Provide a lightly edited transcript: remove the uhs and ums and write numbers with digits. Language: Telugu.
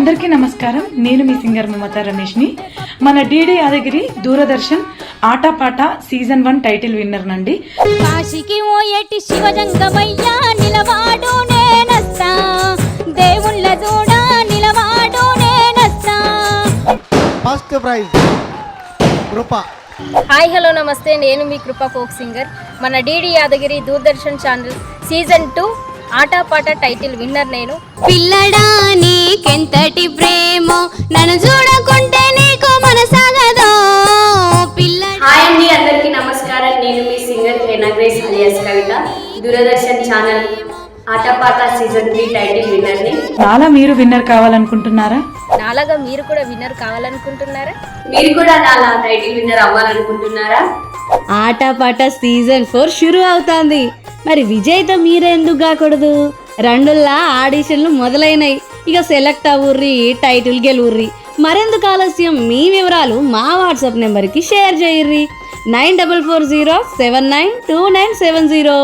అందరికీ నమస్కారం. నేను మీ సింగర్ మమతా రమేష్ని. మన DD Yadagiri Doordarshan Aatapaata season 1 title winner నండి. కాశీకి ఓయేటి శివజంగమయ్యా నిలవాడు నేనస్తా, దేవుళ్ళ చూడ నిలవాడు నేనస్తా. First prize Krupa. Hi hello నమస్తే, నేను మీ కృప ఫోక్ సింగర్. మన DD Yadagiri Doordarshan channel season 2 Aatapaata title winner నేను. పిల్లడా నీకెంతటి ప్రేమో, నన్ను చూడకుంటే నీకు మనసాగదో పిల్లడా. హాయ్ అండి, అందరికీ నమస్కారం. నేను మీ సింగర్ హేనాగ్రేస్ అలియాస్ కవిత, దూరదర్శన్ ఛానల్ ఆటపాట సీజన్ 3 టైటిల్ విన్నర్ని. నాలా మీరు విన్నర్ కావాలనుకుంటున్నారా? నాలాగా మీరు కూడా విన్నర్ కావాలనుకుంటున్నారా? మీరు కూడా నాలా టైటిల్ విన్నర్ అవ్వాలనుకుంటున్నారా? ఆటపాట సీజన్ 4 షురు అవుతుంది. మరి విజయ్తో మీరెందుకు కాకూడదు? రెండుల్లా ఆడిషన్లు మొదలైనాయి. ఇక సెలెక్ట్ అవ్వుర్రి, టైటిల్ గెలువుర్రి. మరెందుకు ఆలస్యం? మీ వివరాలు మా వాట్సాప్ నెంబర్కి షేర్ చేయర్రి. 9440792970.